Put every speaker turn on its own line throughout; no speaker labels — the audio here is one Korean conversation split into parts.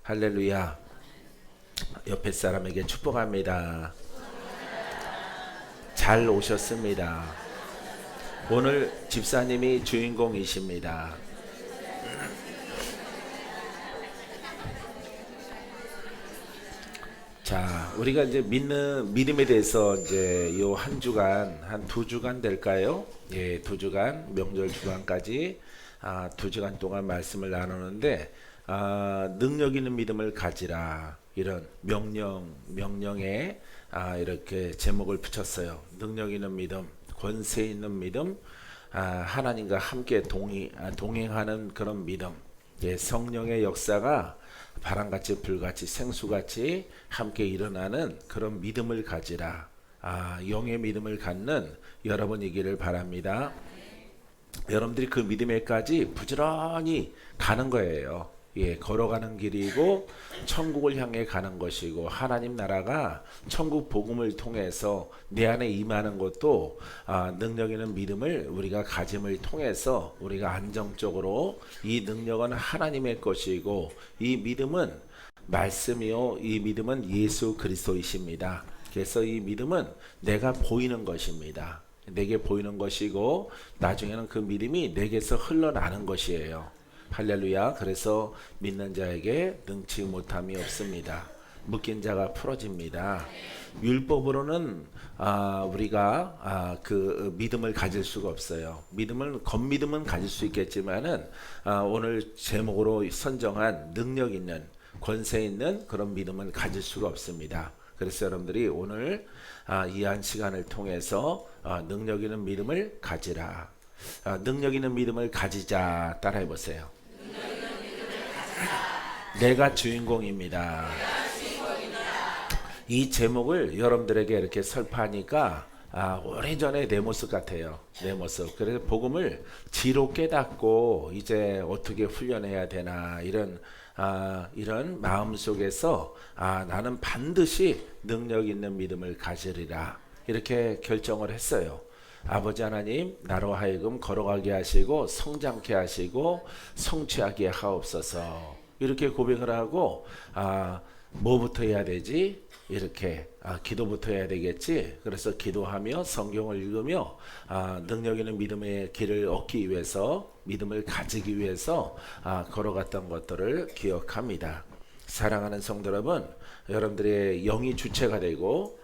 할렐루야. 옆에 사람에게 축복합니다. 잘 오셨습니다. 오늘 집사님이 주인공이십니다. 자, 우리가 이제 믿음에 대해서 이제 요 한 주간, 한 2주간 될까요? 예, 2주간, 명절 주간까지, 2주간 동안 말씀을 나누는데, 능력 있는 믿음을 가지라. 이런 명령에, 이렇게 제목을 붙였어요. 능력 있는 믿음, 권세 있는 믿음, 하나님과 함께 동행하는 그런 믿음. 예, 성령의 역사가 바람같이 불같이 생수같이 함께 일어나는 그런 믿음을 가지라. 영의 믿음을 갖는 여러분이기를 바랍니다. 여러분들이 그 믿음에까지 부지런히 가는 거예요. 예, 걸어가는 길이고 천국을 향해 가는 것이고 하나님 나라가 천국 복음을 통해서 내 안에 임하는 것도 능력 있는 믿음을 우리가 가짐을 통해서 우리가 안정적으로 이 능력은 하나님의 것이고 이 믿음은 말씀이요 이 믿음은 예수 그리스도이십니다. 그래서 이 믿음은 내가 보이는 것입니다. 내게 보이는 것이고 나중에는 그 믿음이 내게서 흘러나는 것이에요. 할렐루야. 그래서 믿는 자에게 능치 못함이 없습니다. 묶인 자가 풀어집니다. 율법으로는 우리가 그 믿음을 가질 수가 없어요. 겉믿음은 가질 수 있겠지만은 오늘 제목으로 선정한 능력 있는 권세 있는 그런 믿음을 가질 수가 없습니다. 그래서 여러분들이 오늘 이 한 시간을 통해서 능력 있는 믿음을 가지라. 능력 있는 믿음을 가지자. 따라해 보세요. 내가 주인공입니다. 이 제목을 여러분들에게 이렇게 설파하니까 오래전에 내 모습 같아요. 내 모습. 그래서 복음을 지로 깨닫고 이제 어떻게 훈련해야 되나 이런 마음 속에서 나는 반드시 능력 있는 믿음을 가지리라 이렇게 결정을 했어요. 아버지 하나님 나로 하여금 걸어가게 하시고 성장케 하시고 성취하게 하옵소서 이렇게 고백을 하고 뭐부터 해야 되지? 이렇게 기도부터 해야 되겠지. 그래서 기도하며 성경을 읽으며 능력 있는 믿음의 길을 얻기 위해서 믿음을 가지기 위해서 걸어갔던 것들을 기억합니다. 사랑하는 성도 여러분, 여러분들의 영이 주체가 되고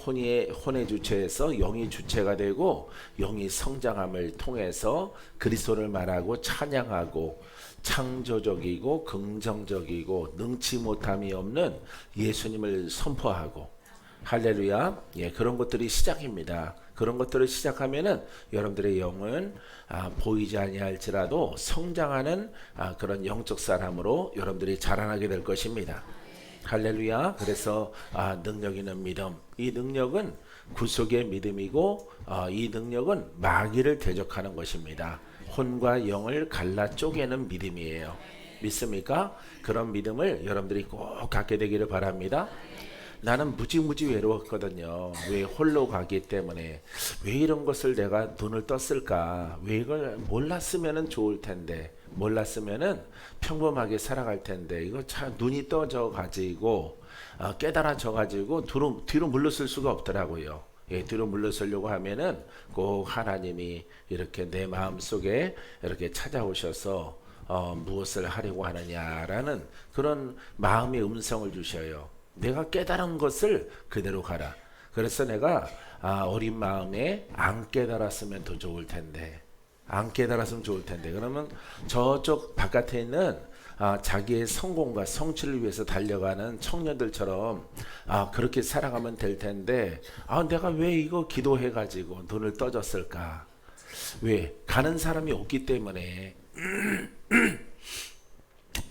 혼의 주체에서 영이 주체가 되고 영이 성장함을 통해서 그리스도를 말하고 찬양하고 창조적이고 긍정적이고 능치 못함이 없는 예수님을 선포하고 할렐루야. 예, 그런 것들이 시작입니다. 그런 것들을 시작하면은 여러분들의 영은 보이지 아니할지라도 성장하는 그런 영적 사람으로 여러분들이 자라나게 될 것입니다. 할렐루야. 그래서 능력 있는 믿음, 이 능력은 구속의 믿음이고 이 능력은 마귀를 대적하는 것입니다. 혼과 영을 갈라 쪼개는 믿음이에요. 믿습니까? 그런 믿음을 여러분들이 꼭 갖게 되기를 바랍니다. 나는 무지무지 외로웠거든요. 왜 홀로 가기 때문에 왜 이런 것을 내가 눈을 떴을까? 왜 이걸 몰랐으면 좋을 텐데 몰랐으면은 평범하게 살아갈 텐데 이거 참 눈이 떠져 가지고 깨달아져 가지고 뒤로 물러설 수가 없더라고요. 예, 뒤로 물러서려고 하면은 꼭 하나님이 이렇게 내 마음 속에 이렇게 찾아오셔서 무엇을 하려고 하느냐라는 그런 마음의 음성을 주셔요. 내가 깨달은 것을 그대로 가라. 그래서 내가 어린 마음에 안 깨달았으면 더 좋을 텐데 안 깨달았으면 좋을 텐데 그러면 저쪽 바깥에 있는 자기의 성공과 성취를 위해서 달려가는 청년들처럼 그렇게 살아가면 될 텐데 내가 왜 이거 기도해 가지고 눈을 떠졌을까? 왜? 가는 사람이 없기 때문에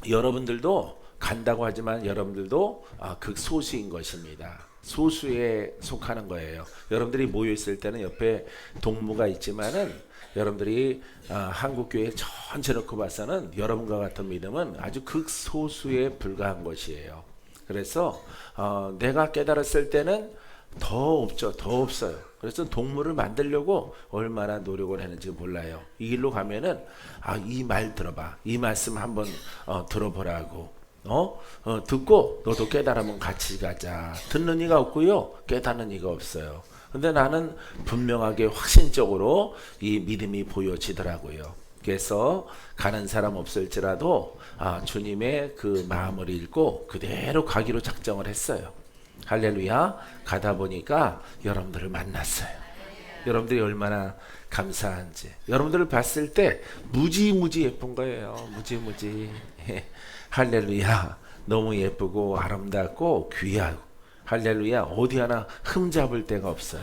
여러분들도 간다고 하지만 여러분들도 극소수인 것입니다. 소수에 속하는 거예요. 여러분들이 모여 있을 때는 옆에 동무가 있지만은 여러분들이 한국교회 전체 놓고 봐서는 여러분과 같은 믿음은 아주 극소수에 불과한 것이에요. 그래서 내가 깨달았을 때는 더 없죠. 더 없어요. 그래서 동물을 만들려고 얼마나 노력을 했는지 몰라요. 이 길로 가면은 이 말 들어봐. 이 말씀 한번 들어보라고. 듣고 너도 깨달으면 같이 가자. 듣는 이가 없고요, 깨닫는 이가 없어요. 근데 나는 분명하게 확신적으로 이 믿음이 보여지더라고요. 그래서 가는 사람 없을지라도 주님의 그 마음을 읽고 그대로 가기로 작정을 했어요. 할렐루야. 가다 보니까 여러분들을 만났어요. 여러분들이 얼마나 감사한지. 여러분들을 봤을 때 무지무지 예쁜 거예요. 무지무지. 할렐루야. 너무 예쁘고 아름답고 귀하고. 할렐루야. 어디 하나 흠잡을 데가 없어요.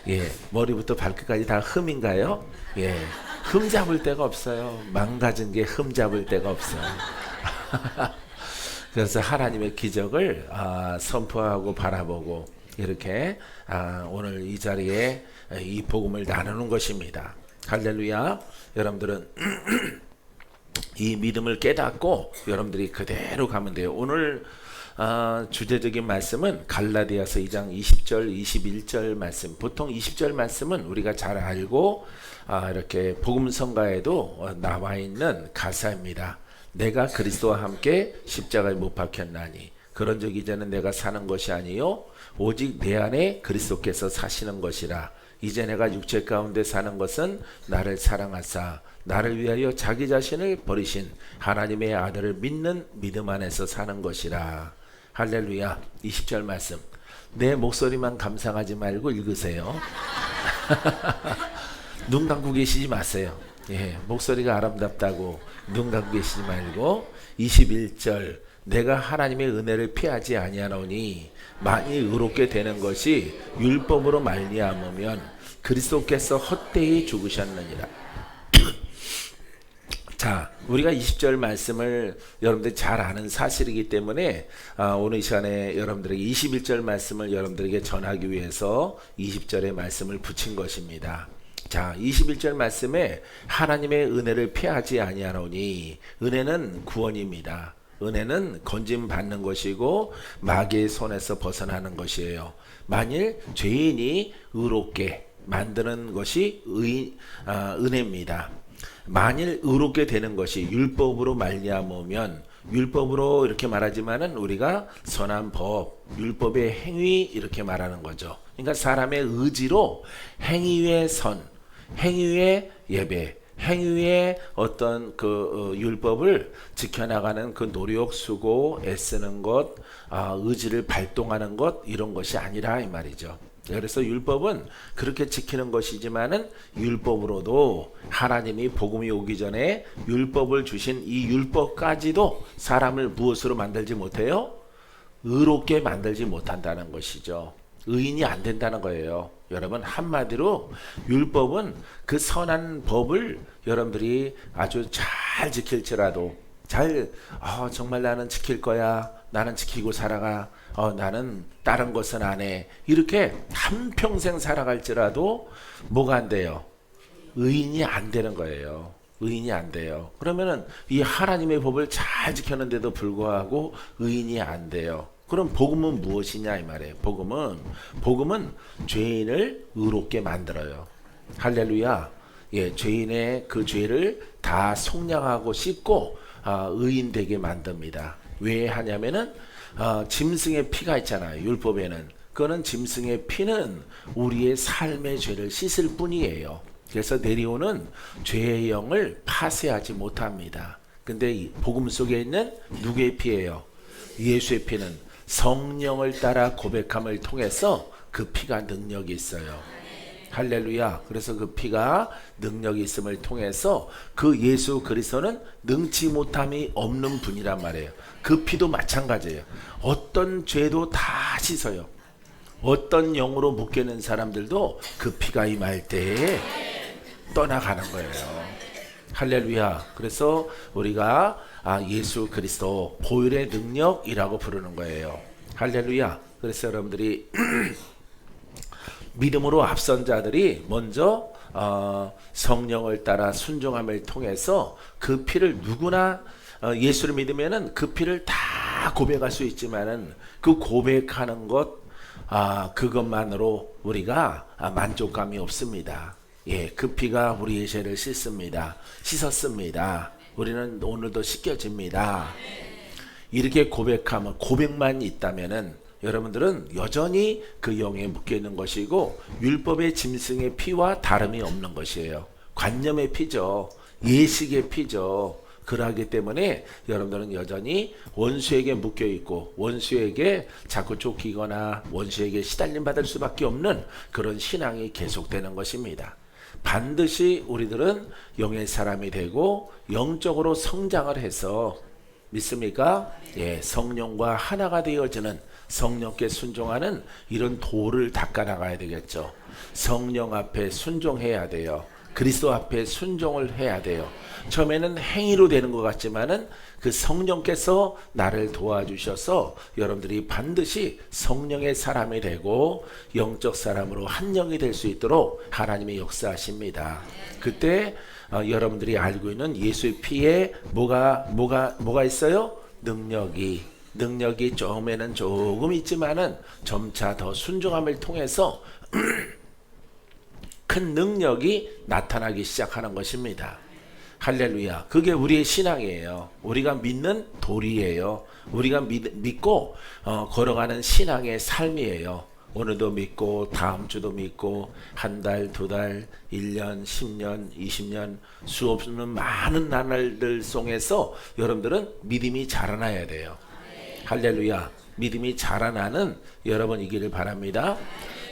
예, 머리부터 발끝까지 다 흠인가요? 예, 흠잡을 데가 없어요. 망가진 게 흠잡을 데가 없어요. 그래서 하나님의 기적을 선포하고 바라보고 이렇게 오늘 이 자리에 이 복음을 나누는 것입니다. 할렐루야. 여러분들은 이 믿음을 깨닫고 여러분들이 그대로 가면 돼요. 오늘 주제적인 말씀은 갈라디아서 2장 20절 21절 말씀. 보통 20절 말씀은 우리가 잘 알고 이렇게 복음성가에도 나와 있는 가사입니다. 내가 그리스도와 함께 십자가에 못 박혔나니 그런즉 이제는 내가 사는 것이 아니요 오직 내 안에 그리스도께서 사시는 것이라. 이제 내가 육체 가운데 사는 것은 나를 사랑하사 나를 위하여 자기 자신을 버리신 하나님의 아들을 믿는 믿음 안에서 사는 것이라. 할렐루야. 20절 말씀. 내 목소리만 감상하지 말고 읽으세요. 눈 감고 계시지 마세요. 예, 목소리가 아름답다고 눈 감고 계시지 말고. 21절. 내가 하나님의 은혜를 피하지 아니하노니 만일 의롭게 되는 것이 율법으로 말미암으면 그리스도께서 헛되이 죽으셨느니라. 자, 우리가 20절 말씀을 여러분들이 잘 아는 사실이기 때문에 오늘 이 시간에 여러분들에게 21절 말씀을 여러분들에게 전하기 위해서 20절의 말씀을 붙인 것입니다. 자, 21절 말씀에 하나님의 은혜를 피하지 아니하노니, 은혜는 구원입니다. 은혜는 건짐 받는 것이고 마귀의 손에서 벗어나는 것이에요. 만일 죄인이 의롭게 만드는 것이 은혜입니다. 만일 의롭게 되는 것이 율법으로 말미암으면, 율법으로 이렇게 말하지만은 우리가 선한 법, 율법의 행위 이렇게 말하는 거죠. 그러니까 사람의 의지로 행위의 선, 행위의 예배, 행위의 어떤 그 율법을 지켜나가는 그 노력, 수고, 애쓰는 것, 의지를 발동하는 것, 이런 것이 아니라 이 말이죠. 그래서 율법은 그렇게 지키는 것이지만은 율법으로도 하나님이 복음이 오기 전에 율법을 주신 이 율법까지도 사람을 무엇으로 만들지 못해요? 의롭게 만들지 못한다는 것이죠. 의인이 안 된다는 거예요. 여러분, 한마디로 율법은 그 선한 법을 여러분들이 아주 잘 지킬지라도 정말 나는 지킬 거야, 나는 지키고 살아가, 나는 다른 것은 안 해, 이렇게 한평생 살아갈지라도 뭐가 안 돼요? 의인이 안 되는 거예요. 의인이 안 돼요. 그러면은 이 하나님의 법을 잘 지켰는데도 불구하고 의인이 안 돼요. 그럼 복음은 무엇이냐 이 말이에요. 복음은 죄인을 의롭게 만들어요. 할렐루야. 예, 죄인의 그 죄를 다 속량하고 씻고 의인 되게 만듭니다. 왜 하냐면은 짐승의 피가 있잖아요. 율법에는. 그거는 짐승의 피는 우리의 삶의 죄를 씻을 뿐이에요. 그래서 내려오는 죄의 영을 파쇄하지 못합니다. 근데 이 복음 속에 있는 누구의 피예요? 예수의 피는 성령을 따라 고백함을 통해서 그 피가 능력이 있어요. 할렐루야. 그래서 그 피가 능력이 있음을 통해서 그 예수 그리스도는 능치 못함이 없는 분이란 말이에요. 그 피도 마찬가지예요. 어떤 죄도 다 씻어요. 어떤 영으로 묶여있는 사람들도 그 피가 임할 때에 떠나가는 거예요. 할렐루야. 그래서 우리가 예수 그리스도 보혈의 능력이라고 부르는 거예요. 할렐루야. 그래서 여러분들이 믿음으로 앞선 자들이 먼저 성령을 따라 순종함을 통해서 그 피를 누구나 예수를 믿으면은 그 피를 다 고백할 수 있지만은 그 고백하는 것 그것만으로 우리가 만족감이 없습니다. 예, 그 피가 우리의 죄를 씻습니다. 씻었습니다. 우리는 오늘도 씻겨집니다. 이렇게 고백하면, 고백만 있다면은 여러분들은 여전히 그 영에 묶여 있는 것이고 율법의 짐승의 피와 다름이 없는 것이에요. 관념의 피죠. 예식의 피죠. 그러하기 때문에 여러분들은 여전히 원수에게 묶여 있고 원수에게 자꾸 쫓기거나 원수에게 시달림 받을 수밖에 없는 그런 신앙이 계속되는 것입니다. 반드시 우리들은 영의 사람이 되고 영적으로 성장을 해서, 믿습니까? 예, 성령과 하나가 되어지는, 성령께 순종하는 이런 도를 닦아 나가야 되겠죠. 성령 앞에 순종해야 돼요. 그리스도 앞에 순종을 해야 돼요. 처음에는 행위로 되는 것 같지만은 그 성령께서 나를 도와주셔서 여러분들이 반드시 성령의 사람이 되고 영적 사람으로 한 영이 될 수 있도록 하나님이 역사하십니다. 그때 여러분들이 알고 있는 예수의 피에 뭐가 있어요? 능력이 처음에는 조금 있지만은 점차 더 순종함을 통해서 큰 능력이 나타나기 시작하는 것입니다. 할렐루야. 그게 우리의 신앙이에요. 우리가 믿는 도리예요. 우리가 믿고 걸어가는 신앙의 삶이에요. 오늘도 믿고 다음 주도 믿고 한 달, 두 달, 1년, 10년, 20년 수없는 많은 나날들 속에서 여러분들은 믿음이 자라나야 돼요. 할렐루야. 믿음이 자라나는 여러분이기를 바랍니다.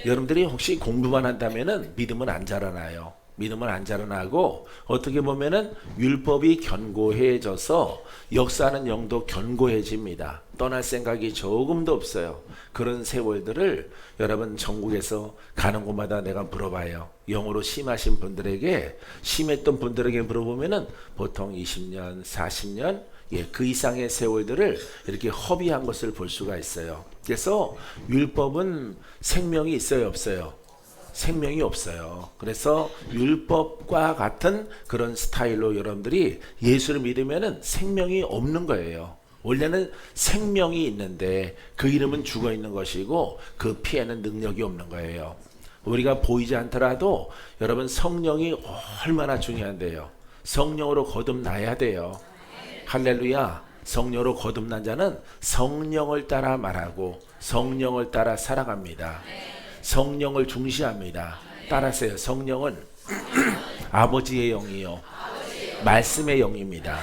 여러분들이 혹시 공부만 한다면은 믿음은 안 자라나요. 믿음은 안 자라나고 어떻게 보면은 율법이 견고해져서 역사하는 영도 견고해집니다. 떠날 생각이 조금도 없어요. 그런 세월들을 여러분 전국에서 가는 곳마다 내가 물어봐요. 영으로 심하신 분들에게, 심했던 분들에게 물어보면은 보통 20년, 40년, 그 이상의 세월들을 이렇게 허비한 것을 볼 수가 있어요. 그래서 율법은 생명이 있어요, 없어요? 생명이 없어요. 그래서 율법과 같은 그런 스타일로 여러분들이 예수를 믿으면은 생명이 없는 거예요. 원래는 생명이 있는데 그 이름은 죽어 있는 것이고 그 피에는 능력이 없는 거예요. 우리가 보이지 않더라도 여러분 성령이 얼마나 중요한데요. 성령으로 거듭나야 돼요. 할렐루야. 성령으로 거듭난 자는 성령을 따라 말하고 성령을 따라 살아갑니다. 성령을 중시합니다. 따라하세요. 성령은 아버지의 영이요, 말씀의 영입니다.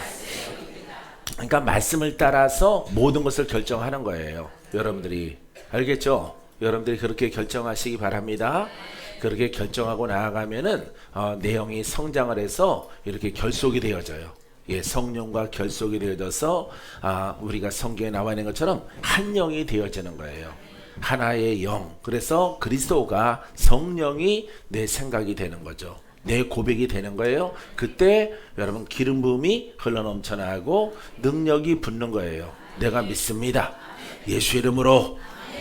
그러니까 말씀을 따라서 모든 것을 결정하는 거예요. 여러분들이 알겠죠? 여러분들이 그렇게 결정하시기 바랍니다. 그렇게 결정하고 나아가면은 내 영이 성장을 해서 이렇게 결속이 되어져요. 예, 성령과 결속이 되어져서 우리가 성경에 나와 있는 것처럼 한 영이 되어지는 거예요. 하나의 영. 그래서 그리스도가 성령이 내 생각이 되는 거죠. 내 고백이 되는 거예요. 그때 여러분 기름 부음이 흘러넘쳐나고 능력이 붙는 거예요. 내가 믿습니다. 예수 이름으로.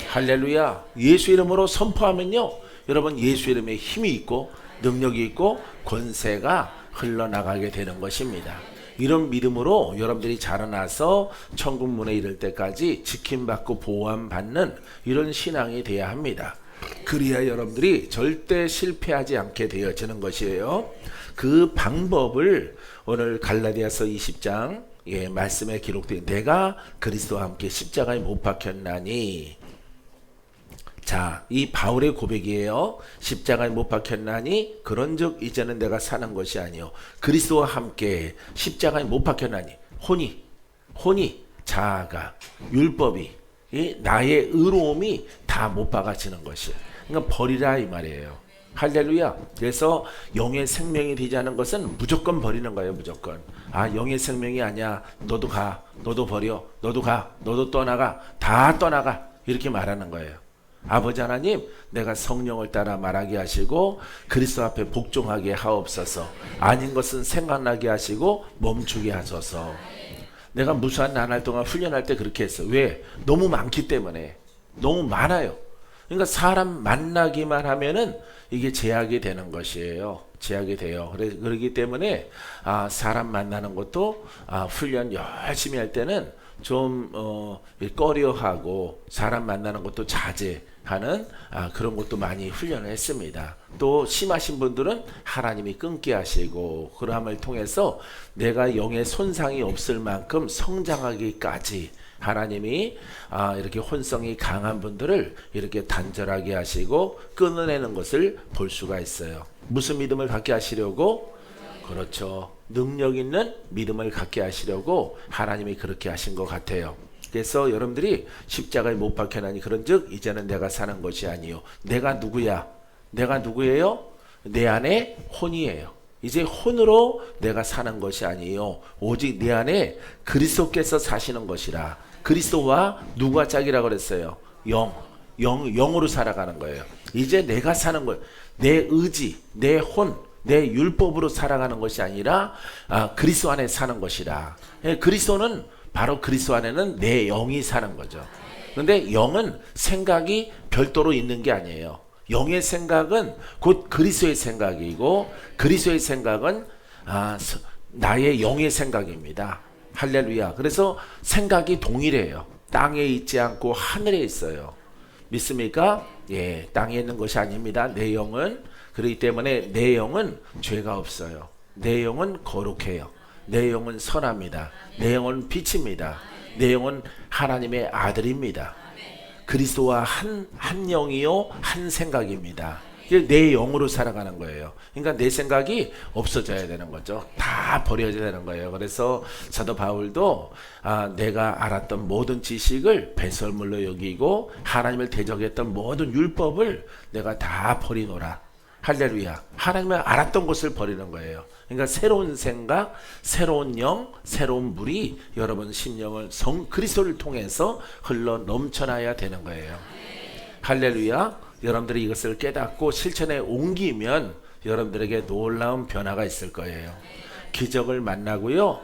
할렐루야. 예수 이름으로 선포하면요, 여러분 예수 이름에 힘이 있고 능력이 있고 권세가 흘러나가게 되는 것입니다. 이런 믿음으로 여러분들이 자라나서 천국 문에 이를 때까지 지킴받고 보호받는 이런 신앙이 돼야 합니다. 그래야 여러분들이 절대 실패하지 않게 되어지는 것이에요. 그 방법을 오늘 갈라디아서 20장 말씀에 기록된, 내가 그리스도와 함께 십자가에 못 박혔나니. 자, 이 바울의 고백이에요. 십자가에 못 박혔나니 그런즉 이제는 내가 사는 것이 아니요 그리스도와 함께 십자가에 못 박혔나니. 혼이 자아가 율법이 나의 의로움이 다 못 박아지는 것이에요. 그러니까 버리라 이 말이에요. 할렐루야. 그래서 영의 생명이 되지 않은 것은 무조건 버리는 거예요. 무조건. 영의 생명이 아니야. 너도 가. 너도 버려. 너도 가. 너도 떠나가. 다 떠나가. 이렇게 말하는 거예요. 아버지 하나님, 내가 성령을 따라 말하게 하시고 그리스도 앞에 복종하게 하옵소서. 아닌 것은 생각나게 하시고 멈추게 하소서. 내가 무수한 나날 동안 훈련할 때 그렇게 했어. 왜? 너무 많기 때문에. 너무 많아요. 그러니까 사람 만나기만 하면은 이게 제약이 되는 것이에요. 제약이 돼요. 그러기 때문에 사람 만나는 것도 훈련 열심히 할 때는 좀 꺼려하고 사람 만나는 것도 자제. 하는 그런 것도 많이 훈련을 했습니다. 또 심하신 분들은 하나님이 끊게 하시고 그러함을 통해서 내가 영의 손상이 없을 만큼 성장하기까지 하나님이 이렇게 혼성이 강한 분들을 이렇게 단절하게 하시고 끊어내는 것을 볼 수가 있어요. 무슨 믿음을 갖게 하시려고? 그렇죠. 능력 있는 믿음을 갖게 하시려고 하나님이 그렇게 하신 것 같아요. 그래서 여러분들이 십자가에 못 박혀나니 그런즉 이제는 내가 사는 것이 아니요. 내가 누구야? 내가 누구예요? 내 안에 혼이에요. 이제 혼으로 내가 사는 것이 아니요. 오직 내 안에 그리스도께서 사시는 것이라. 그리스도와 누가 짝이라고 그랬어요? 영으로 살아가는 거예요. 이제 내가 사는 거예요. 내 의지, 내 혼, 내 율법으로 살아가는 것이 아니라 그리스도 안에 사는 것이라. 그리스도는 바로 그리스도 안에는 내 영이 사는 거죠. 그런데 영은 생각이 별도로 있는 게 아니에요. 영의 생각은 곧 그리스도의 생각이고 그리스도의 생각은 나의 영의 생각입니다. 할렐루야. 그래서 생각이 동일해요. 땅에 있지 않고 하늘에 있어요. 믿습니까? 예, 땅에 있는 것이 아닙니다. 내 영은. 그렇기 때문에 내 영은 죄가 없어요. 내 영은 거룩해요. 내 영은 선합니다. 내 영은 빛입니다. 내 영은 하나님의 아들입니다. 그리스도와 한 영이요 한 생각입니다. 내 영으로 살아가는 거예요. 그러니까 내 생각이 없어져야 되는 거죠. 다 버려져야 되는 거예요. 그래서 사도 바울도 내가 알았던 모든 지식을 배설물로 여기고 하나님을 대적했던 모든 율법을 내가 다 버리노라. 할렐루야. 하나님을 알았던 것을 버리는 거예요. 그러니까 새로운 생각, 새로운 영, 새로운 물이 여러분 심령을 그리스도를 통해서 흘러 넘쳐나야 되는 거예요. 할렐루야. 여러분들이 이것을 깨닫고 실천에 옮기면 여러분들에게 놀라운 변화가 있을 거예요. 기적을 만나고요.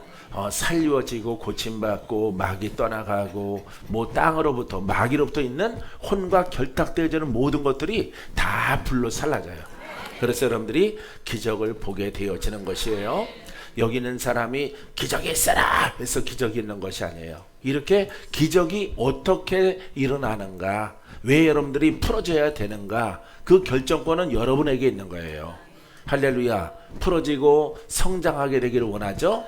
살리워지고 고침받고 마귀 떠나가고 땅으로부터 마귀로부터 있는 혼과 결탁되어지는 모든 것들이 다 불로 살라져요. 그래서 여러분들이 기적을 보게 되어지는 것이에요. 여기 있는 사람이 기적이 있어라 해서 기적이 있는 것이 아니에요. 이렇게 기적이 어떻게 일어나는가, 왜 여러분들이 풀어져야 되는가, 그 결정권은 여러분에게 있는 거예요. 할렐루야. 풀어지고 성장하게 되기를 원하죠?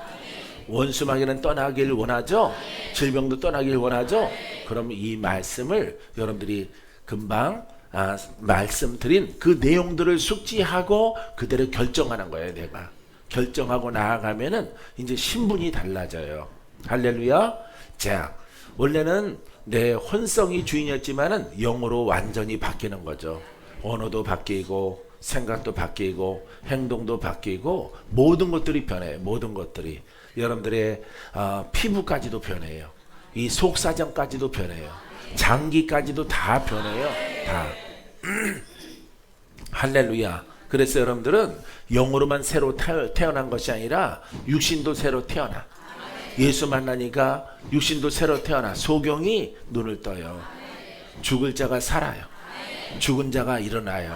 원수 마귀는 떠나길 원하죠? 질병도 떠나길 원하죠? 그럼 이 말씀을 여러분들이 금방 말씀드린 그 내용들을 숙지하고 그대로 결정하는 거예요. 내가 결정하고 나아가면은 이제 신분이 달라져요. 할렐루야. 자, 원래는 내 혼성이 주인이었지만은 영으로 완전히 바뀌는 거죠. 언어도 바뀌고 생각도 바뀌고 행동도 바뀌고 모든 것들이 변해요. 모든 것들이 여러분들의 피부까지도 변해요. 이 속사정까지도 변해요. 장기까지도 다 변해요. 다. 할렐루야. 그래서 여러분들은 영으로만 새로 태어난 것이 아니라 육신도 새로 태어나. 예수 만나니까 육신도 새로 태어나. 소경이 눈을 떠요. 죽을 자가 살아요. 죽은 자가 일어나요.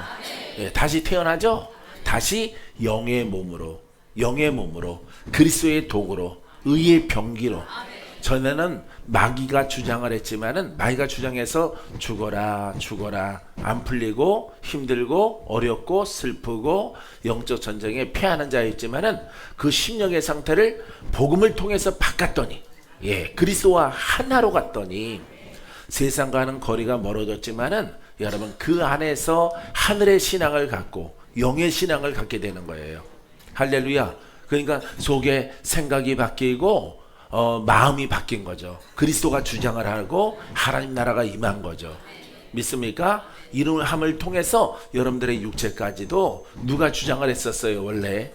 예, 다시 태어나죠. 다시 영의 몸으로 그리스도의 도구로 의의 병기로. 전에는 마귀가 주장을 했지만은 마귀가 주장해서 죽어라 안 풀리고 힘들고 어렵고 슬프고 영적 전쟁에 패하는 자였지만은 그 심령의 상태를 복음을 통해서 바꿨더니 그리스도와 하나로 갔더니 세상과는 거리가 멀어졌지만은 여러분 그 안에서 하늘의 신앙을 갖고 영의 신앙을 갖게 되는 거예요. 할렐루야. 그러니까 속에 생각이 바뀌고 마음이 바뀐 거죠. 그리스도가 주장을 하고 하나님 나라가 임한 거죠. 믿습니까? 이름함을 통해서 여러분들의 육체까지도 누가 주장을 했었어요. 원래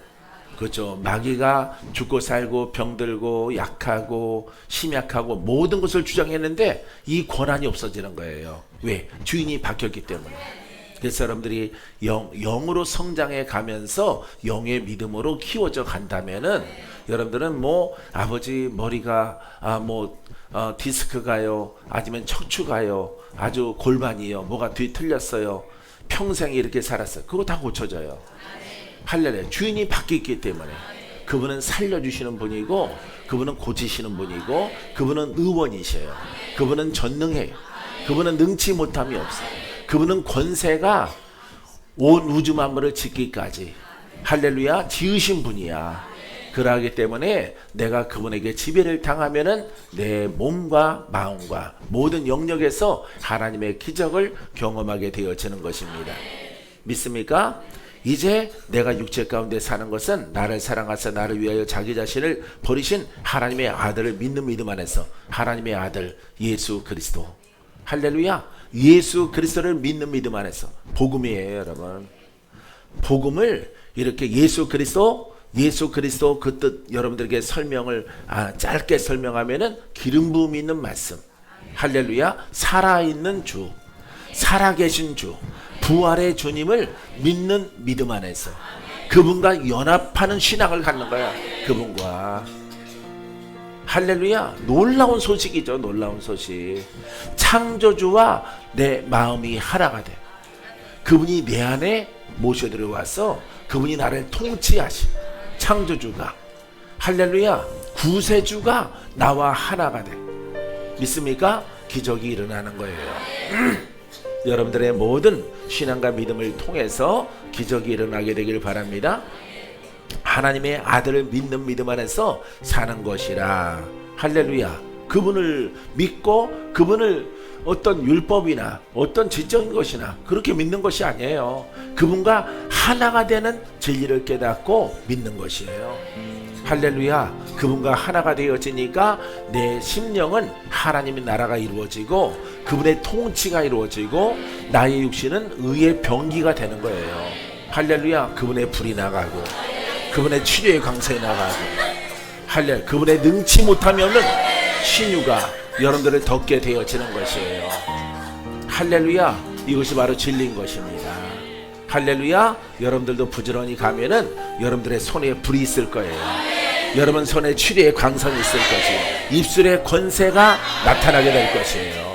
그렇죠. 마귀가 죽고 살고 병들고 약하고 심약하고 모든 것을 주장했는데 이 권한이 없어지는 거예요. 왜? 주인이 바뀌었기 때문에. 그래서 여러분들이 영으로 성장해 가면서 영의 믿음으로 키워져 간다면은 여러분들은 아버지 머리가 디스크가요, 아니면 척추가요, 아주 골반이요, 뭐가 뒤틀렸어요. 평생 이렇게 살았어요. 그거 다 고쳐져요. 할렐루야. 주인이 바뀌었기 때문에. 그분은 살려주시는 분이고, 그분은 고치시는 분이고, 그분은 의원이셔요. 그분은 전능해요. 그분은 능치 못함이 없어요. 그분은 권세가 온 우주 만물을 짓기까지 할렐루야 지으신 분이야. 그러하기 때문에 내가 그분에게 지배를 당하면은 내 몸과 마음과 모든 영역에서 하나님의 기적을 경험하게 되어지는 것입니다. 믿습니까? 이제 내가 육체 가운데 사는 것은 나를 사랑하사 나를 위하여 자기 자신을 버리신 하나님의 아들을 믿는 믿음 안에서 하나님의 아들 예수 그리스도 할렐루야 예수 그리스도를 믿는 믿음 안에서 복음이에요. 여러분 복음을 이렇게 예수 그리스도 그 뜻 여러분들에게 설명을 짧게 설명하면은 기름 부음이 있는 말씀 할렐루야 살아있는 주 살아계신 주 부활의 주님을 믿는 믿음 안에서 그분과 연합하는 신앙을 갖는 거야. 그분과 할렐루야 놀라운 소식이죠. 놀라운 소식. 창조주와 내 마음이 하나가 돼. 그분이 내 안에 모셔 들어와서 그분이 나를 통치하시 창조주가 할렐루야 구세주가 나와 하나가 돼. 믿습니까? 기적이 일어나는 거예요. 여러분들의 모든 신앙과 믿음을 통해서 기적이 일어나게 되길 바랍니다. 하나님의 아들을 믿는 믿음 안에서 사는 것이라. 할렐루야. 그분을 믿고 그분을 어떤 율법이나 어떤 지적인 것이나 그렇게 믿는 것이 아니에요. 그분과 하나가 되는 진리를 깨닫고 믿는 것이에요. 할렐루야. 그분과 하나가 되어지니까 내 심령은 하나님의 나라가 이루어지고 그분의 통치가 이루어지고 나의 육신은 의의 병기가 되는 거예요. 할렐루야. 그분의 불이 나가고 그분의 치료의 광선이 나가고 할렐루야. 그분의 능치 못함이 없는 신유가 여러분들을 덮게 되어지는 것이에요. 할렐루야. 이것이 바로 진리인 것입니다. 할렐루야. 여러분들도 부지런히 가면은 여러분들의 손에 불이 있을 거예요. 여러분 손에 치료의 광선이 있을 것이에요. 입술의 권세가 나타나게 될 것이에요.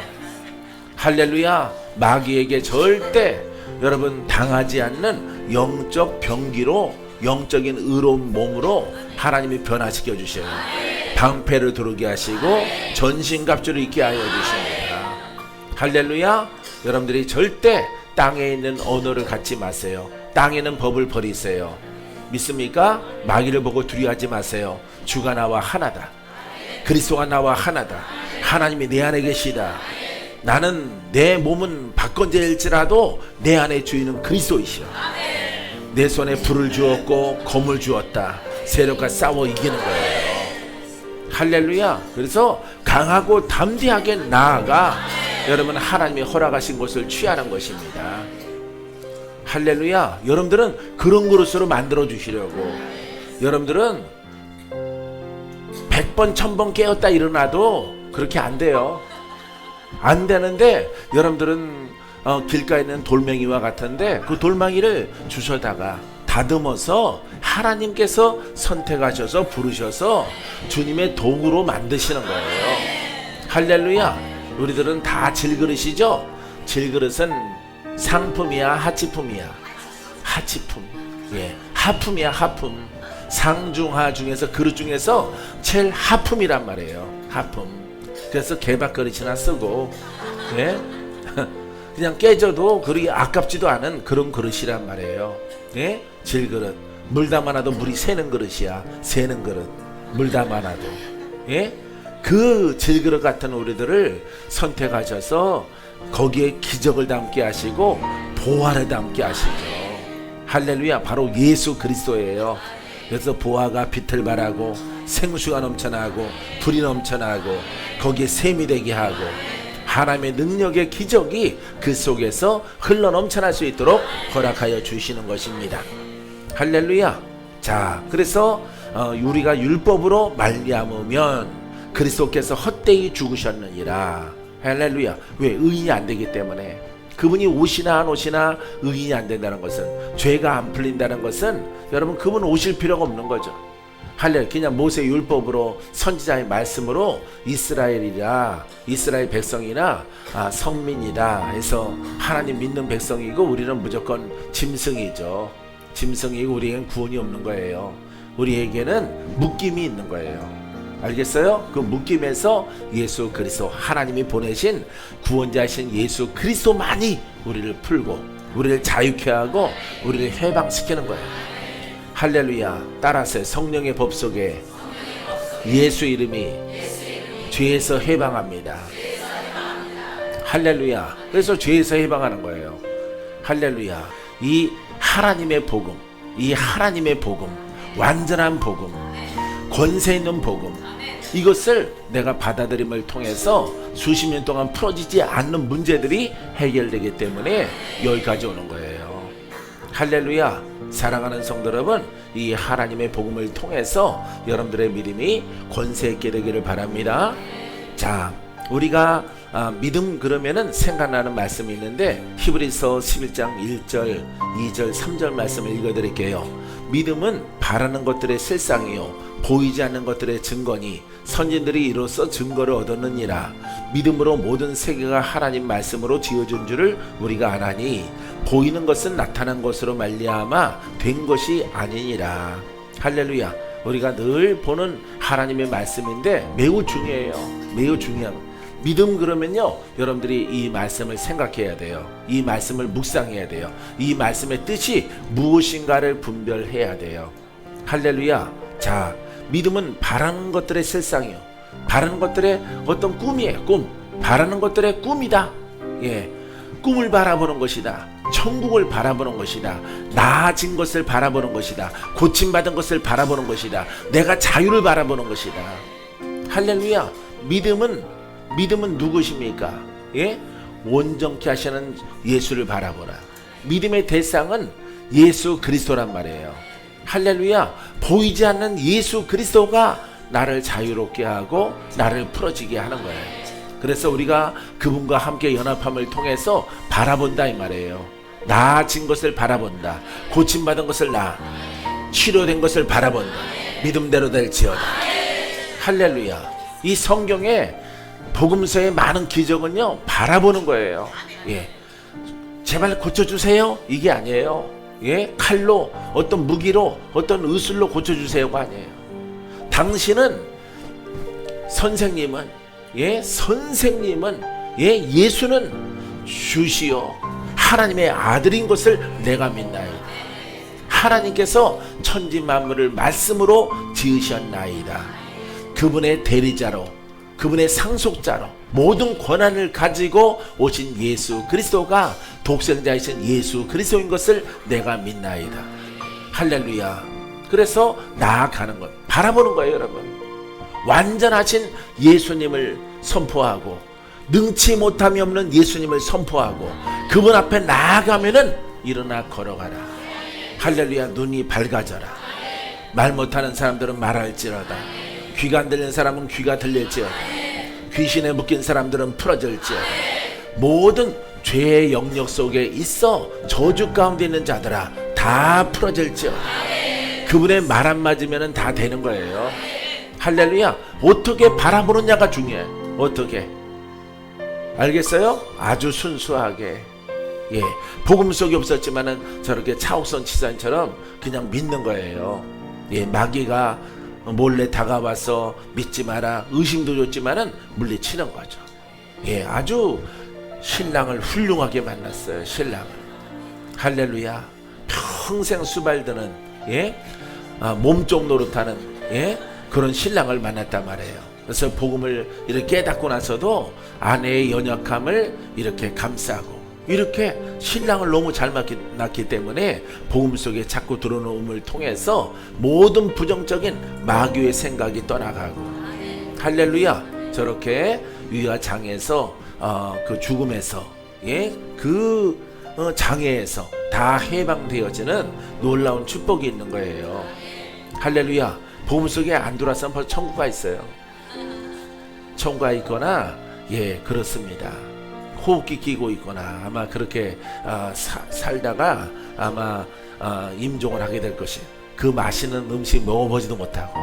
할렐루야. 마귀에게 절대 여러분 당하지 않는 영적 병기로 영적인 의로운 몸으로 하나님이 변화시켜 주셔요. 방패를 두르게 하시고 전신갑주를 입게 하여 주십니다. 할렐루야. 여러분들이 절대 땅에 있는 언어를 갖지 마세요. 땅에 있는 법을 버리세요. 믿습니까? 마귀를 보고 두려워하지 마세요. 주가 나와 하나다. 그리스도가 나와 하나다. 하나님이 내 안에 계시다. 나는 내 몸은 박건제일지라도 내 안에 주인은 그리스도이시오. 내 손에 불을 주었고 검을 주었다. 세력과 싸워 이기는 거예요. 할렐루야. 그래서 강하고 담대하게 나아가 여러분 하나님이 허락하신 것을 취하는 것입니다. 할렐루야. 여러분들은 그런 그릇으로 만들어 주시려고 여러분들은 100번 1000번 깨었다 일어나도 그렇게 안 돼요. 안 되는데 여러분들은 길가에 있는 돌멩이와 같은데 그 돌멩이를 주워다가 다듬어서 하나님께서 선택하셔서 부르셔서 주님의 도구로 만드시는 거예요. 할렐루야. 우리들은 다 질그릇이죠. 질그릇은 상품이야 하치품이야? 하치품. 예, 하품이야 하품. 상중하 중에서 그릇 중에서 제일 하품이란 말이에요. 하품. 그래서 개밥 그릇이나 쓰고 예? 그냥 깨져도 그리 아깝지도 않은 그런 그릇이란 말이에요. 예? 질그릇. 물 담아놔도 물이 새는 그릇이야. 새는 그릇. 물 담아놔도. 예? 그 질그릇 같은 우리들을 선택하셔서 거기에 기적을 담게 하시고 보화를 담게 하시죠. 할렐루야. 바로 예수 그리스도예요. 그래서 보화가 빛을 발하고 생수가 넘쳐나고 불이 넘쳐나고 거기에 샘이 되게 하고 하나님의 능력의 기적이 그 속에서 흘러 넘쳐날 수 있도록 허락하여 주시는 것입니다. 할렐루야. 자, 그래서 우리가 율법으로 말미암으면 그리스도께서 헛되이 죽으셨느니라. 할렐루야. 왜? 의인이 안 되기 때문에. 그분이 오시나 안 오시나 의인이 안 된다는 것은, 죄가 안 풀린다는 것은 여러분 그분 오실 필요가 없는 거죠. 할렐루야. 그냥 모세 율법으로 선지자의 말씀으로 이스라엘이라, 이스라엘 백성이나 성민이다 해서 하나님 믿는 백성이고 우리는 무조건 짐승이죠. 짐승이고 우리에겐 구원이 없는 거예요. 우리에게는 묶임이 있는 거예요. 알겠어요? 그 묶임에서 예수 그리스도, 하나님이 보내신 구원자이신 예수 그리스도만이 우리를 풀고 우리를 자유케 하고 우리를 해방시키는 거예요. 할렐루야. 따라서 성령의 법 속에 예수 이름이 죄에서 해방합니다. 할렐루야. 그래서 죄에서 해방하는 거예요. 할렐루야. 이 하나님의 복음, 이 하나님의 복음, 완전한 복음, 권세 있는 복음, 이것을 내가 받아들임을 통해서 수십 년 동안 풀어지지 않는 문제들이 해결되기 때문에 여기까지 오는 거예요. 할렐루야. 사랑하는 성도 여러분, 이 하나님의 복음을 통해서 여러분들의 믿음이 권세 있게 되기를 바랍니다. 자, 우리가 믿음 그러면은 생각나는 말씀이 있는데 히브리서 11장 1절, 2절, 3절 말씀을 읽어드릴게요. 믿음은 바라는 것들의 실상이요 보이지 않는 것들의 증거니 선진들이 이로써 증거를 얻었느니라. 믿음으로 모든 세계가 하나님 말씀으로 지어진 줄을 우리가 아나니 보이는 것은 나타난 것으로 말미암아 된 것이 아니니라. 할렐루야. 우리가 늘 보는 하나님의 말씀인데 매우 중요해요. 매우 중요한 믿음. 그러면요 여러분들이 이 말씀을 생각해야 돼요. 이 말씀을 묵상해야 돼요. 이 말씀의 뜻이 무엇인가를 분별해야 돼요. 할렐루야. 자, 믿음은 바라는 것들의 실상이요 바라는 것들의 어떤 꿈이에요. 꿈. 바라는 것들의 꿈이다. 예, 꿈을 바라보는 것이다. 천국을 바라보는 것이다. 나아진 것을 바라보는 것이다. 고침받은 것을 바라보는 것이다. 내가 자유를 바라보는 것이다. 할렐루야. 믿음은 누구십니까? 예? 온전케 하시는 예수를 바라보라. 믿음의 대상은 예수 그리스도란 말이에요. 할렐루야. 보이지 않는 예수 그리스도가 나를 자유롭게 하고 나를 풀어지게 하는 거예요. 그래서 우리가 그분과 함께 연합함을 통해서 바라본다 이 말이에요. 나아진 것을 바라본다. 고침받은 것을 치료된 것을 바라본다. 믿음대로 될지어다. 할렐루야. 이 성경에 복음서의 많은 기적은요 바라보는 거예요. 예, 제발 고쳐주세요 이게 아니에요. 예, 칼로 어떤 무기로 어떤 의술로 고쳐주세요가 아니에요. 당신은 선생님은 예수는 주시오 하나님의 아들인 것을 내가 믿나이다. 하나님께서 천지 만물을 말씀으로 지으셨나이다. 그분의 대리자로 그분의 상속자로 모든 권한을 가지고 오신 예수 그리스도가 독생자이신 예수 그리스도인 것을 내가 믿나이다. 할렐루야. 그래서 나아가는 것 바라보는 거예요. 여러분, 완전하신 예수님을 선포하고 능치 못함이 없는 예수님을 선포하고 그분 앞에 나아가면은 일어나 걸어가라. 할렐루야. 눈이 밝아져라. 말 못하는 사람들은 말할지어다. 귀가 안 들리는 사람은 귀가 들릴지어다. 귀신에 묶인 사람들은 풀어질지어다. 모든 죄의 영역 속에 있어 저주 가운데 있는 자들아 다 풀어질지어다. 그분의 말 안 맞으면 다 되는 거예요. 할렐루야. 어떻게 바라보느냐가 중요해. 어떻게 알겠어요? 아주 순수하게. 예, 복음 속에 없었지만은 저렇게 차옥선 치사님처럼 그냥 믿는 거예요. 예, 마귀가 몰래 다가와서 믿지 마라 의심도 줬지만은 물리치는 거죠. 예, 아주 신랑을 훌륭하게 만났어요. 신랑을. 할렐루야. 평생 수발드는 몸종 노릇하는 그런 신랑을 만났단 말이에요. 그래서 복음을 이렇게 깨닫고 나서도 아내의 연약함을 이렇게 감싸고 이렇게 신랑을 너무 잘 만났기 때문에 복음 속에 자꾸 들어놓음을 통해서 모든 부정적인 마귀의 생각이 떠나가고 할렐루야. 저렇게 위와 장에서 그 죽음에서 그 장애에서 다 해방되어지는 놀라운 축복이 있는 거예요. 할렐루야. 복음 속에 안 들어왔으면 벌써 천국가 있어요. 천국가 있거나 그렇습니다. 호흡기 끼고 있거나 아마 그렇게 살다가 아마 임종을 하게 될 것이 그 맛있는 음식 먹어보지도 못하고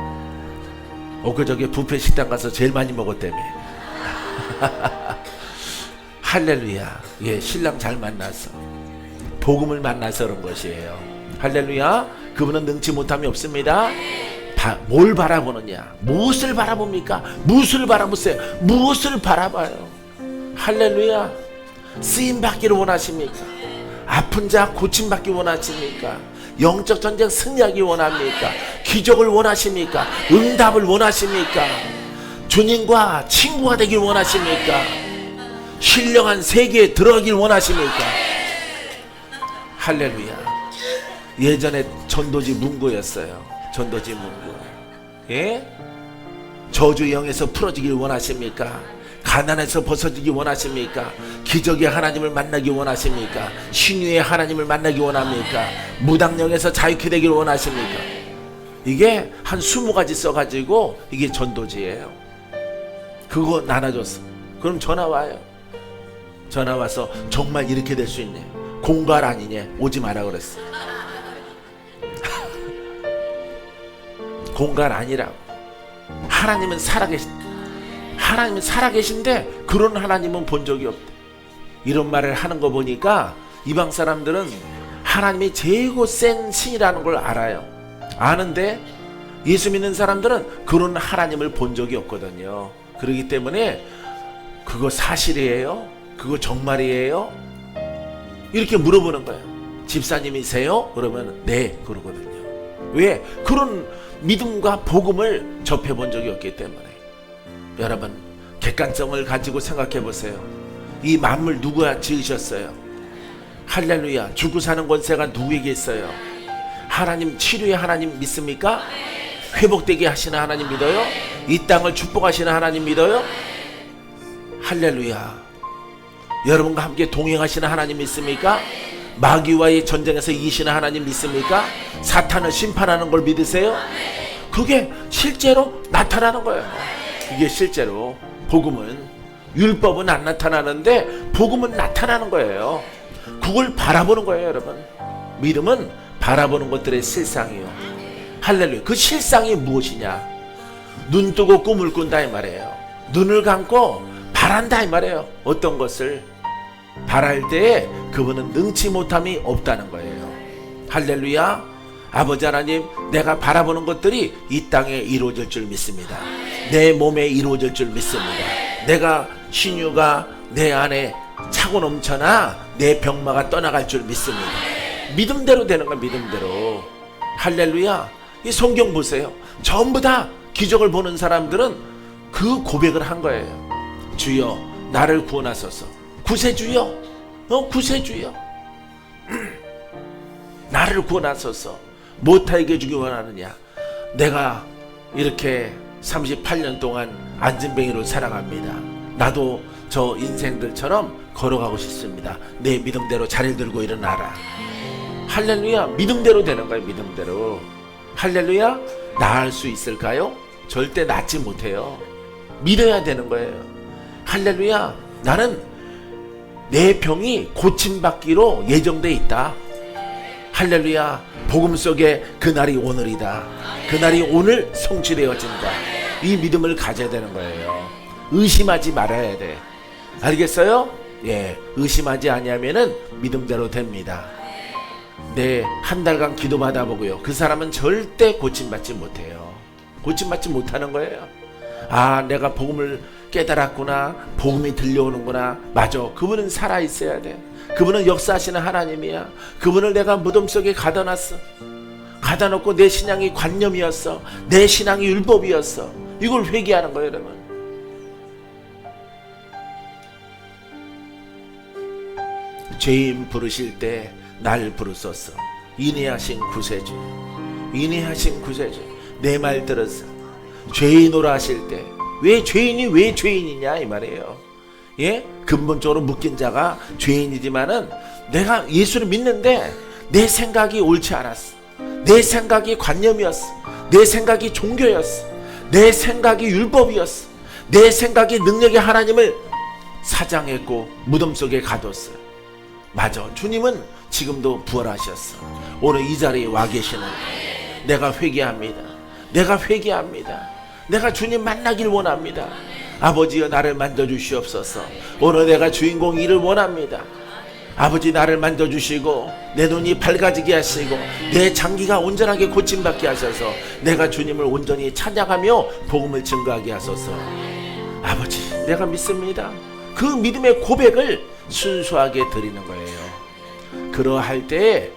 엊그저께 뷔페 식당 가서 제일 많이 먹었다며. 할렐루야. 신랑 잘 만나서 복음을 만나서 그런 것이에요. 할렐루야. 그분은 능치 못함이 없습니다. 뭘 바라보느냐? 무엇을 바라봅니까? 무엇을 바라보세요? 무엇을 바라봐요? 할렐루야. 쓰임받기를 원하십니까? 아픈 자 고침받기 원하십니까? 영적 전쟁 승리하기 원합니까? 기적을 원하십니까? 응답을 원하십니까? 주님과 친구가 되길 원하십니까? 신령한 세계에 들어가길 원하십니까? 할렐루야. 예전에 전도지 문고였어요. 전도지 문고. 예? 저주 영에서 풀어지길 원하십니까? 가난에서 벗어지기 원하십니까? 기적의 하나님을 만나기 원하십니까? 신유의 하나님을 만나기 원합니까? 무당령에서 자유케 되길 원하십니까? 이게 한 20가지 써가지고 이게 전도지예요. 그거 나눠줬어. 그럼 전화 와요. 전화 와서 정말 이렇게 될 수 있네. 공갈 아니냐? 오지 마라 그랬어. 공갈 아니라고. 하나님은 살아계신데 그런 하나님은 본 적이 없대. 이런 말을 하는 거 보니까 이방 사람들은 하나님이 최고 센 신이라는 걸 알아요. 아는데 예수 믿는 사람들은 그런 하나님을 본 적이 없거든요. 그렇기 때문에 그거 사실이에요? 그거 정말이에요? 이렇게 물어보는 거예요. 집사님이세요? 그러면 네 그러거든요. 왜? 그런 믿음과 복음을 접해본 적이 없기 때문에. 여러분 객관성을 가지고 생각해 보세요. 이 만물 누가 지으셨어요? 할렐루야. 죽고 사는 권세가 누구에게 있어요? 하나님, 치료의 하나님 믿습니까? 회복되게 하시는 하나님 믿어요? 이 땅을 축복하시는 하나님 믿어요? 할렐루야. 여러분과 함께 동행하시는 하나님 믿습니까? 마귀와의 전쟁에서 이기시는 하나님 믿습니까? 사탄을 심판하는 걸 믿으세요? 그게 실제로 나타나는 거예요. 이게 실제로 복음은, 율법은 안 나타나는데 복음은 나타나는 거예요. 그걸 바라보는 거예요. 여러분, 믿음은 바라보는 것들의 실상이요. 할렐루야. 그 실상이 무엇이냐? 눈 뜨고 꿈을 꾼다 이 말이에요. 눈을 감고 바란다 이 말이에요. 어떤 것을 바랄 때에 그분은 능치 못함이 없다는 거예요. 할렐루야. 아버지 하나님, 내가 바라보는 것들이 이 땅에 이루어질 줄 믿습니다. 내 몸에 이루어질 줄 믿습니다. 내가 신유가 내 안에 차고 넘쳐나 내 병마가 떠나갈 줄 믿습니다. 믿음대로 되는 거야. 믿음대로. 할렐루야. 이 성경 보세요. 전부 다 기적을 보는 사람들은 그 고백을 한 거예요. 주여 나를 구원하소서. 구세주여, 구세주여, 나를 구원하소서. 못하게 주기 원하느냐? 내가 이렇게 38년 동안 안진뱅이로 살아갑니다. 나도 저 인생들처럼 걸어가고 싶습니다. 내 믿음대로 자리를 들고 일어나라. 할렐루야. 믿음대로 되는 거예요. 믿음대로. 할렐루야. 나을 수 있을까요? 절대 낫지 못해요. 믿어야 되는 거예요. 할렐루야. 나는 내 병이 고침받기로 예정돼 있다. 할렐루야. 복음 속에 그날이 오늘이다. 그날이 오늘 성취되어진다. 이 믿음을 가져야 되는 거예요. 의심하지 말아야 돼. 알겠어요? 예, 의심하지 아니하면은 믿음대로 됩니다. 네, 한 달간 기도 받아보고요. 그 사람은 절대 고침받지 못해요. 고침받지 못하는 거예요. 아, 내가 복음을 깨달았구나. 복음이 들려오는구나. 맞아. 그분은 살아있어야 돼. 그분은 역사하시는 하나님이야. 그분을 내가 무덤 속에 가둬놨어. 가둬놓고 내 신앙이 관념이었어. 내 신앙이 율법이었어. 이걸 회개하는 거예요, 여러분. 죄인 부르실 때 날 부르소서. 인내하신 구세주, 인내하신 구세주. 내 말 들었어. 죄인으로 하실 때 왜 죄인이 왜 죄인이냐 이 말이에요. 예? 근본적으로 묶인 자가 죄인이지만은 내가 예수를 믿는데 내 생각이 옳지 않았어. 내 생각이 관념이었어. 내 생각이 종교였어. 내 생각이 율법이었어. 내 생각이 능력의 하나님을 사장했고 무덤 속에 가뒀어요. 맞아. 주님은 지금도 부활하셨어. 오늘 이 자리에 와 계시는 거예요. 내가 회개합니다. 내가 회개합니다. 내가 주님 만나길 원합니다. 아버지여 나를 만져주시옵소서. 오늘 내가 주인공 일을 원합니다. 아버지 나를 만져주시고 내 눈이 밝아지게 하시고 내 장기가 온전하게 고침받게 하셔서 내가 주님을 온전히 찬양하며 복음을 증거하게 하소서. 아버지 내가 믿습니다. 그 믿음의 고백을 순수하게 드리는 거예요. 그러할 때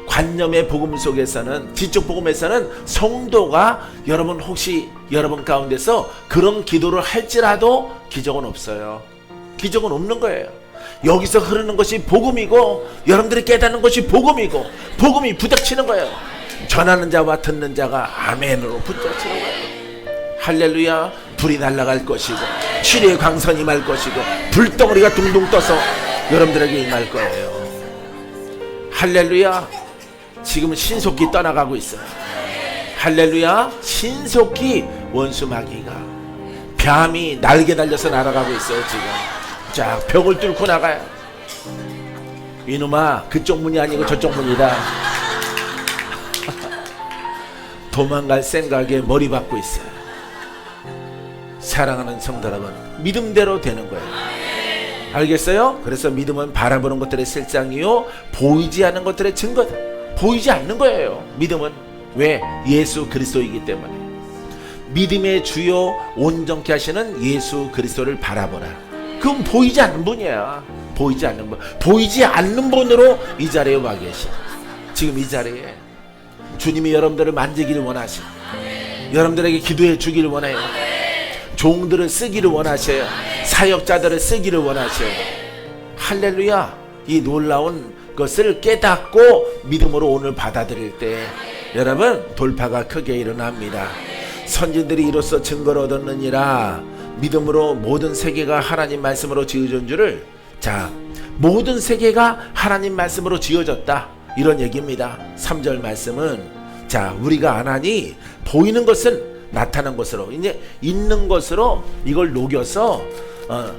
관념의 복음 속에서는, 지적 복음에서는 성도가 여러분 혹시 여러분 가운데서 그런 기도를 할지라도 기적은 없어요. 기적은 없는 거예요. 여기서 흐르는 것이 복음이고 여러분들이 깨닫는 것이 복음이고 복음이 부닥치는 거예요. 전하는 자와 듣는 자가 아멘으로 부닥치는 거예요. 할렐루야. 불이 날아갈 것이고 치료의 광선이 임할 것이고 불덩어리가 둥둥 떠서 여러분들에게 임할 거예요. 할렐루야. 지금 신속히 떠나가고 있어요. 할렐루야. 신속히 원수 마귀가 뱀이 날개 달려서 날아가고 있어요. 지금 자 벽을 뚫고 나가요. 이놈아 그쪽 문이 아니고 저쪽 문이다. 도망갈 생각에 머리 박고 있어요. 사랑하는 성도 여러분, 믿음대로 되는 거예요. 알겠어요? 그래서 믿음은 바라보는 것들의 실상이요 보이지 않는 것들의 증거다. 보이지 않는 거예요. 믿음은 왜? 예수 그리스도이기 때문에. 믿음의 주요 온전케 하시는 예수 그리스도를 바라보라. 그건 보이지 않는 분이야. 보이지 않는 분. 보이지 않는 분으로 이 자리에 와 계시. 지금 이 자리에 주님이 여러분들을 만지기를 원하시고 여러분들에게 기도해 주기를 원해요. 종들을 쓰기를 원하셔요. 사역자들을 쓰기를 원하셔요. 할렐루야. 이 놀라운 것을 깨닫고 믿음으로 오늘 받아들일 때 여러분 돌파가 크게 일어납니다. 선진들이 이로써 증거를 얻었느니라. 믿음으로 모든 세계가 하나님 말씀으로 지어진 줄을, 자 모든 세계가 하나님 말씀으로 지어졌다 이런 얘기입니다. 3절 말씀은 자 우리가 안 하니 보이는 것은 나타난 것으로, 이제 있는 것으로 이걸 녹여서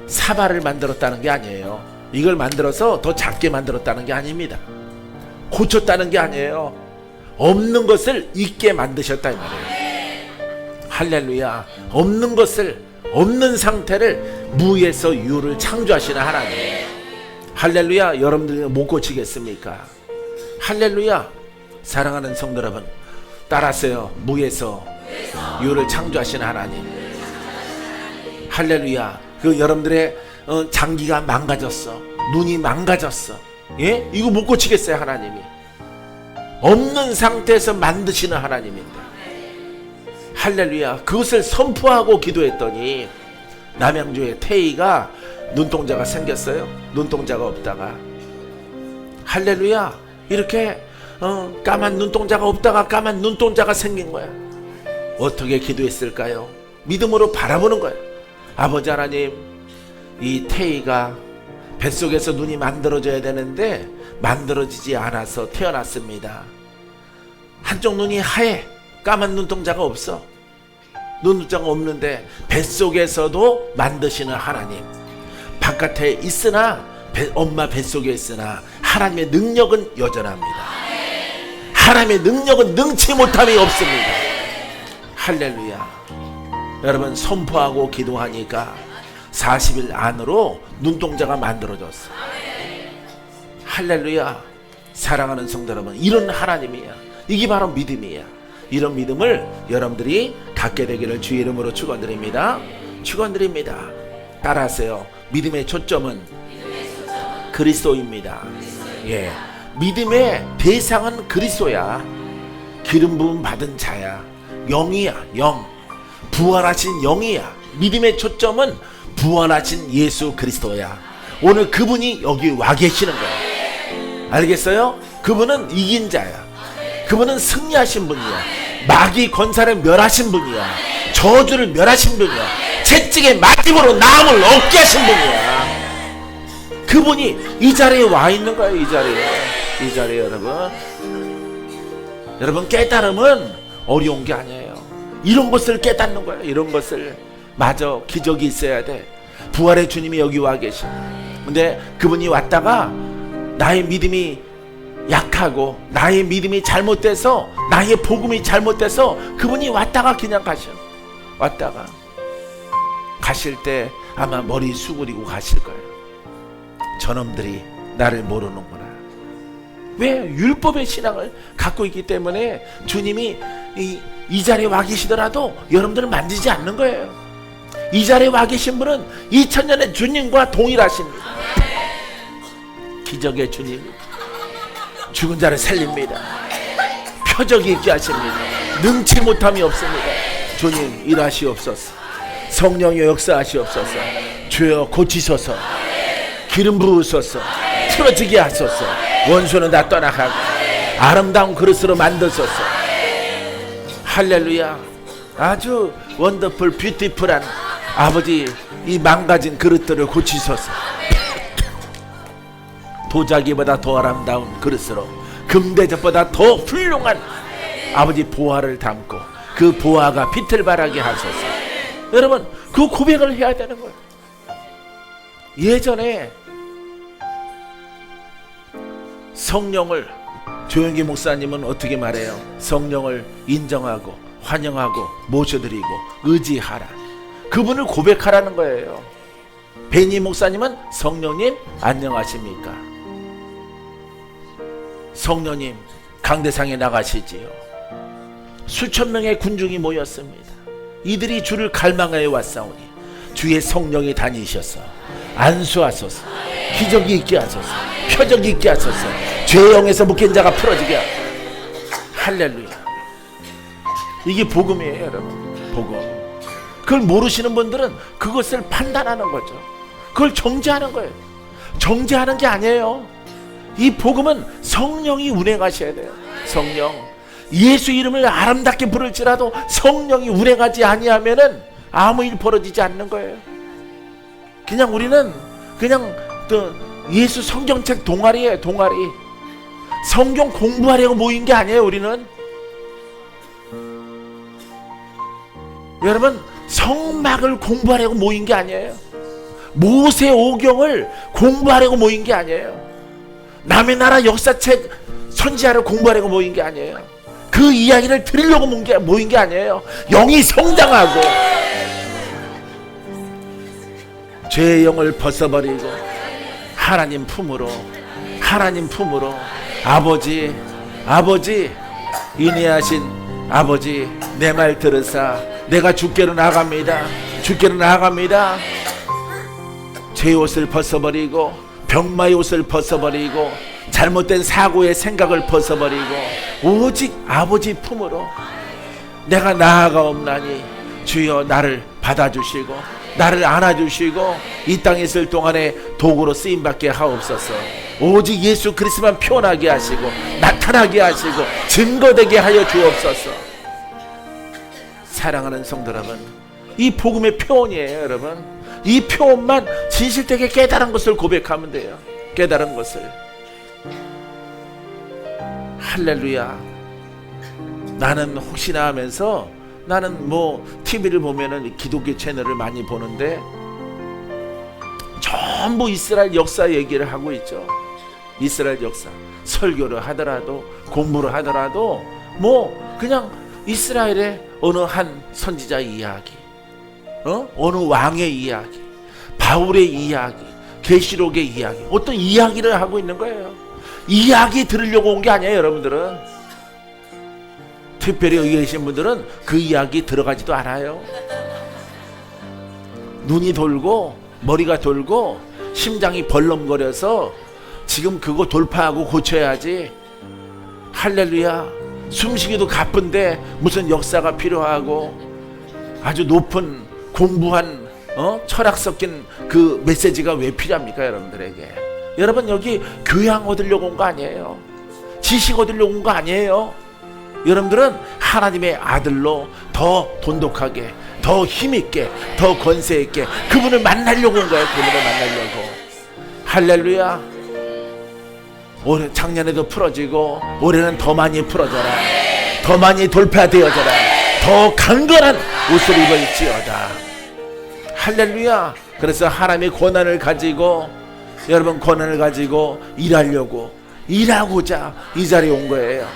사발을 만들었다는 게 아니에요. 이걸 만들어서 더 작게 만들었다는 게 아닙니다. 고쳤다는 게 아니에요. 없는 것을 있게 만드셨다 이 말이에요. 할렐루야. 없는 것을, 없는 상태를 무에서 유를 창조하시는 하나님. 할렐루야. 여러분들이 못 고치겠습니까? 할렐루야. 사랑하는 성도 여러분 따라하세요. 무에서 유를 창조하시는 하나님. 할렐루야. 그 여러분들의 장기가 망가졌어, 눈이 망가졌어, 예? 이거 못 고치겠어요. 하나님이 없는 상태에서 만드시는 하나님인데 할렐루야. 그것을 선포하고 기도했더니 남양주의 태희가 눈동자가 생겼어요. 눈동자가 없다가 할렐루야 이렇게 까만 눈동자가 없다가 까만 눈동자가 생긴 거야. 어떻게 기도했을까요? 믿음으로 바라보는 거예요. 아버지 하나님, 이 태희가 뱃속에서 눈이 만들어져야 되는데 만들어지지 않아서 태어났습니다. 한쪽 눈이 하얘, 까만 눈동자가 없어. 눈동자가 없는데 뱃속에서도 만드시는 하나님. 바깥에 있으나 엄마 뱃속에 있으나 하나님의 능력은 여전합니다. 하나님의 능력은 능치 못함이 없습니다. 할렐루야. 여러분 선포하고 기도하니까 40일 안으로 눈동자가 만들어졌어. 할렐루야. 사랑하는 성도 여러분, 이런 하나님이야. 이게 바로 믿음이야. 이런 믿음을 여러분들이 갖게 되기를 주의 이름으로 축원드립니다. 축원드립니다. 따라하세요. 믿음의 초점은 그리스도입니다. 예, 믿음의 대상은 그리스도야. 기름 부음 받은 자야. 영이야. 영. 부활하신 영이야. 믿음의 초점은 부활하신 예수 그리스도야. 오늘 그분이 여기 와 계시는 거야. 알겠어요? 그분은 이긴 자야. 그분은 승리하신 분이야. 마귀 권사를 멸하신 분이야. 저주를 멸하신 분이야. 채찍의 맞음으로 나음을 얻게 하신 분이야. 그분이 이 자리에 와 있는 거예요. 이 자리에 여러분 깨달음은 어려운 게 아니에요. 이런 것을 깨닫는 거예요. 이런 것을. 맞아, 기적이 있어야 돼. 부활의 주님이 여기 와 계셔. 근데 그분이 왔다가 나의 믿음이 약하고 나의 믿음이 잘못돼서, 나의 복음이 잘못돼서 그분이 왔다가 그냥 가셔. 왔다가 가실 때 아마 머리 수그리고 가실 거예요. 저놈들이 나를 모르는구나. 왜? 율법의 신앙을 갖고 있기 때문에 주님이 이 자리에 와 계시더라도 여러분들을 만지지 않는 거예요. 이 자리에 와 계신 분은 2000년의 주님과 동일하십니다. 기적의 주님, 죽은 자를 살립니다. 표적이 있게 하십니다. 능치 못함이 없습니다. 주님 일하시옵소서. 성령의 역사하시옵소서. 주여 고치소서. 기름 부으소서. 틀어지게 하소서. 원수는 다 떠나가고 아름다운 그릇으로 만드소서. 할렐루야. 아주 원더풀 뷰티풀한 아버지, 이 망가진 그릇들을 고치소서. 도자기보다 더 아름다운 그릇으로, 금대접보다 더 훌륭한 아버지 보화를 담고 그 보화가 빛을 발하게 하소서. 여러분, 그 고백을 해야 되는 거예요. 예전에 성령을, 조영기 목사님은 어떻게 말해요? 성령을 인정하고 환영하고 모셔드리고 의지하라. 그분을 고백하라는 거예요. 베니 목사님은 성령님 안녕하십니까? 성령님 강대상에 나가시지요. 수천 명의 군중이 모였습니다. 이들이 주를 갈망하여 왔사오니 주의 성령이 다니셔서 안수하소서. 기적이 있게 하소서. 표적이 있게 하소서. 죄의 영에서 묶인 자가 풀어지게 하소서. 할렐루야. 이게 복음이에요, 여러분. 복음. 그걸 모르시는 분들은 그것을 판단하는 거죠. 그걸 정죄하는 거예요. 정죄하는 게 아니에요. 이 복음은 성령이 운행하셔야 돼요. 성령. 예수 이름을 아름답게 부를지라도 성령이 운행하지 아니하면은 아무 일 벌어지지 않는 거예요. 그냥 우리는 그냥 예수 성경책 동아리예요. 동아리. 성경 공부하려고 모인 게 아니에요. 우리는. 여러분, 성막을 공부하려고 모인 게 아니에요. 모세 오경을 공부하려고 모인 게 아니에요. 남의 나라 역사책 선지자를 공부하려고 모인 게 아니에요. 그 이야기를 들으려고 모인 게 아니에요. 영이 성장하고 죄의 영을 벗어버리고 하나님 품으로 아버지 인내하신 아버지, 내 말 들으사 내가 주께로 나갑니다. 죄의 옷을 벗어버리고 병마의 옷을 벗어버리고 잘못된 사고의 생각을 벗어버리고 오직 아버지 품으로 내가 나아가옵나니 주여 나를 받아주시고 나를 안아주시고 이 땅에 있을 동안에 도구로 쓰임받게 하옵소서. 오직 예수 그리스도만 표현하게 하시고 나타나게 하시고 증거되게 하여 주옵소서. 사랑하는 성도 여러분, 이 복음의 표현이에요. 여러분, 이 표현만 진실되게 깨달은 것을 고백하면 돼요. 깨달은 것을. 할렐루야. 나는 혹시나 하면서 나는 TV를 보면은 기독교 채널을 많이 보는데 전부 이스라엘 역사 얘기를 하고 있죠. 이스라엘 역사. 설교를 하더라도 공부를 하더라도 그냥 이스라엘의 어느 한 선지자 이야기, 어느 왕의 이야기, 바울의 이야기, 계시록의 이야기, 어떤 이야기를 하고 있는 거예요. 이야기 들으려고 온 게 아니에요. 여러분들은 특별히 여기 계신 분들은 그 이야기 들어가지도 않아요. 눈이 돌고 머리가 돌고 심장이 벌렁거려서 지금 그거 돌파하고 고쳐야지. 할렐루야. 숨쉬기도 가쁜데 무슨 역사가 필요하고 아주 높은 공부한 철학 섞인 그 메시지가 왜 필요합니까? 여러분들에게. 여러분, 여기 교양 얻으려고 온 거 아니에요. 지식 얻으려고 온 거 아니에요. 여러분들은 하나님의 아들로 더 돈독하게, 더 힘있게, 더 권세있게 그분을 만나려고 온 거예요. 그분을 만나려고. 할렐루야. 올해 작년에도 풀어지고 올해는 더 많이 풀어져라. 더 많이 돌파되어져라. 더 강건한 옷을 입을지어다. 할렐루야. 그래서 하나님의 권한을 가지고, 여러분 권한을 가지고 일하고자 이 자리에 온 거예요.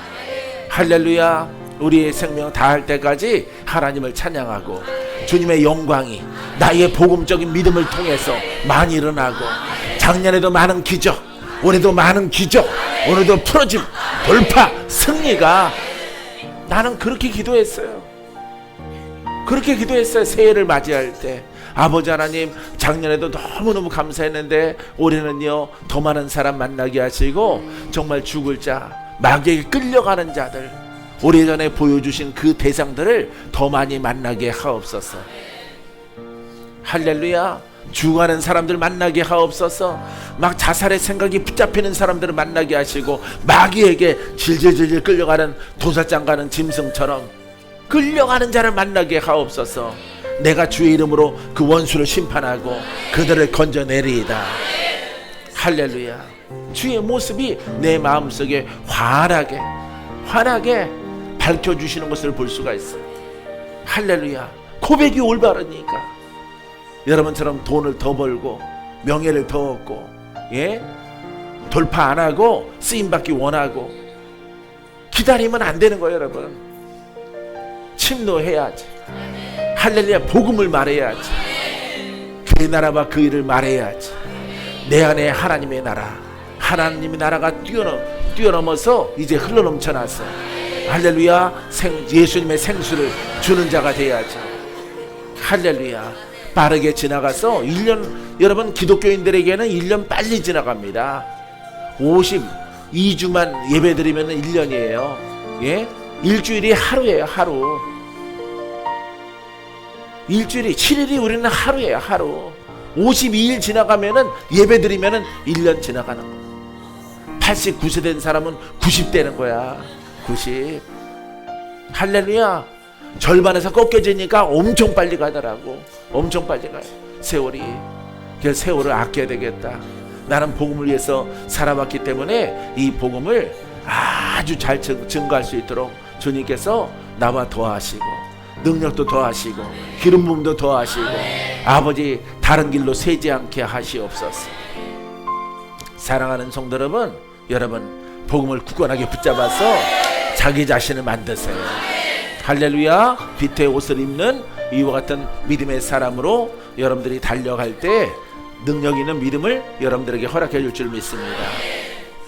할렐루야. 우리의 생명 다할 때까지 하나님을 찬양하고 주님의 영광이 나의 복음적인 믿음을 통해서 많이 일어나고, 작년에도 많은 기적, 올해도 많은 기적, 오늘도 풀어짐, 돌파, 승리가. 나는 그렇게 기도했어요. 그렇게 기도했어요. 새해를 맞이할 때. 아버지 하나님, 작년에도 너무너무 감사했는데 올해는요 더 많은 사람 만나게 하시고 정말 죽을 자, 마귀에게 끌려가는 자들, 오래전에 보여주신 그 대상들을 더 많이 만나게 하옵소서. 할렐루야. 죽어가는 사람들 만나게 하옵소서. 막 자살의 생각이 붙잡히는 사람들을 만나게 하시고 마귀에게 질질질질 끌려가는 도살장 가는 짐승처럼 끌려가는 자를 만나게 하옵소서. 내가 주의 이름으로 그 원수를 심판하고 그들을 건져내리이다. 할렐루야. 주의 모습이 내 마음속에 환하게 밝혀주시는 것을 볼 수가 있어요. 할렐루야. 고백이 올바르니까. 여러분처럼 돈을 더 벌고 명예를 더 얻고, 예? 돌파 안 하고 쓰임받기 원하고 기다리면 안 되는 거예요. 여러분, 침노해야지. 할렐루야. 복음을 말해야지. 그의 나라와 그 일을 말해야지. 내 안에 하나님의 나라, 하나님의 나라가 뛰어넘어서 이제 흘러넘쳐나서 할렐루야. 예수님의 생수를 주는 자가 돼야지. 할렐루야. 빠르게 지나가서 1년, 여러분 기독교인들에게는 1년 빨리 지나갑니다. 52주만 예배드리면 1년이에요. 예? 일주일이 하루예요. 하루. 일주일이 7일이 우리는 하루예요. 하루. 52일 지나가면은 예배드리면은 1년 지나가는 거야. 89세 된 사람은 90 되는 거야. 90. 할렐루야. 절반에서 꺾여지니까 엄청 빨리 가더라고. 엄청 빨리 가요. 세월이. 그래서 세월을 아껴야 되겠다. 나는 복음을 위해서 살아왔기 때문에 이 복음을 아주 잘 증거할 수 있도록 주님께서 나와 더하시고 능력도 더하시고 기름 부음도 더하시고 아버지 다른 길로 새지 않게 하시옵소서. 사랑하는 성도 여러분 복음을 굳건하게 붙잡아서 자기 자신을 만드세요. 할렐루야. 빛의 옷을 입는 이와 같은 믿음의 사람으로 여러분들이 달려갈 때 능력 있는 믿음을 여러분들에게 허락해 줄 줄 믿습니다.